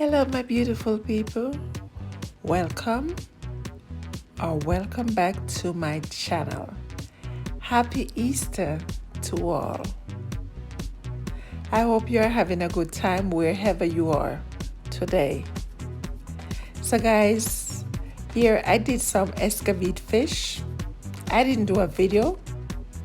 Hello, my beautiful people. Welcome or welcome back to my channel. Happy Easter to all. I hope you're having a good time wherever you are today. So guys, here I did some Escovitch fish. I didn't do a video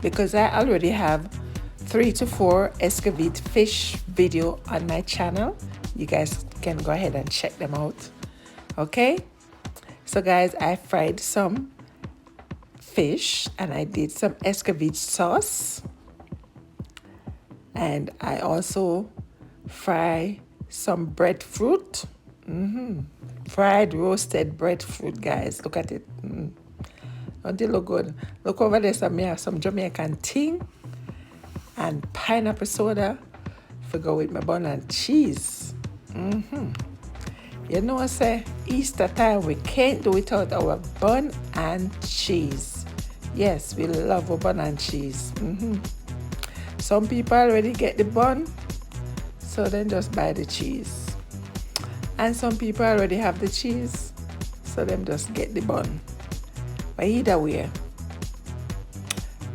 because I already have 3 to 4 Escovitch fish video on my channel. You guys can go ahead and check them out. Okay, so guys, I fried some fish and I did some Escovitch sauce, and I also fry some breadfruit. Fried roasted breadfruit, guys. Look at it. Don't it look good? Look over there, some Jamaican ting and pineapple soda for go with my bun and cheese. You know, say Easter time we can't do without our bun and cheese. Yes, we love our bun and cheese. Some people already get the bun, so then just buy the cheese. And some people already have the cheese, so them just get the bun. But either way,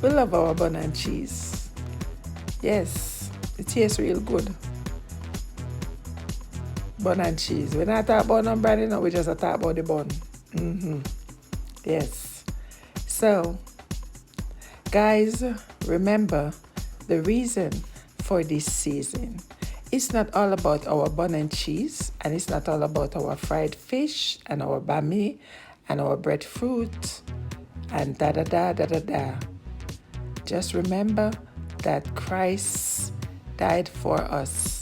we love our bun and cheese. Yes, it tastes real good. Bun and cheese. When I talk about bun and bread, we just talk about the bun. Yes. So, guys, remember the reason for this season. It's not all about our bun and cheese, and it's not all about our fried fish and our bami and our breadfruit and da-da-da. Just remember that Christ died for us,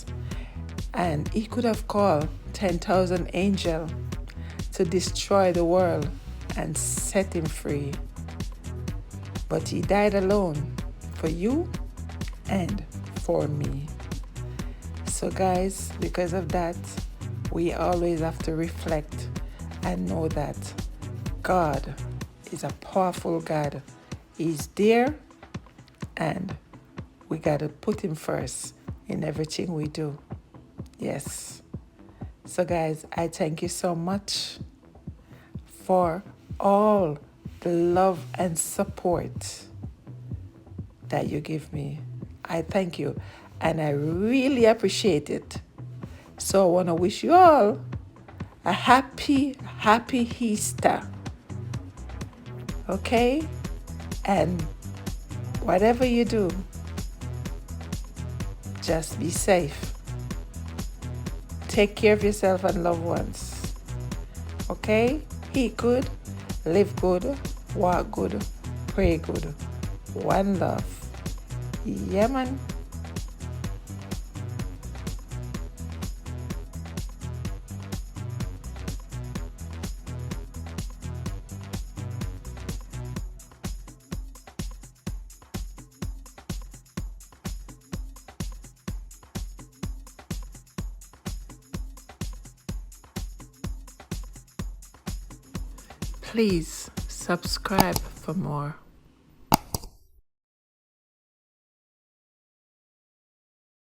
and he could have called 10,000 angels to destroy the world and set him free. But he died alone for you and for me. So guys, because of that, we always have to reflect and know that God is a powerful God. He's there, and we got to put him first in everything we do. Yes. So guys, I thank you so much for all the love and support that you give me. I thank you, and I really appreciate it. So I want to wish you all a happy Easter. Okay? And whatever you do, just be safe. Take care of yourself and loved ones. Okay? Eat good, live good, walk good, pray good. One love. Yeah, man. Please subscribe for more.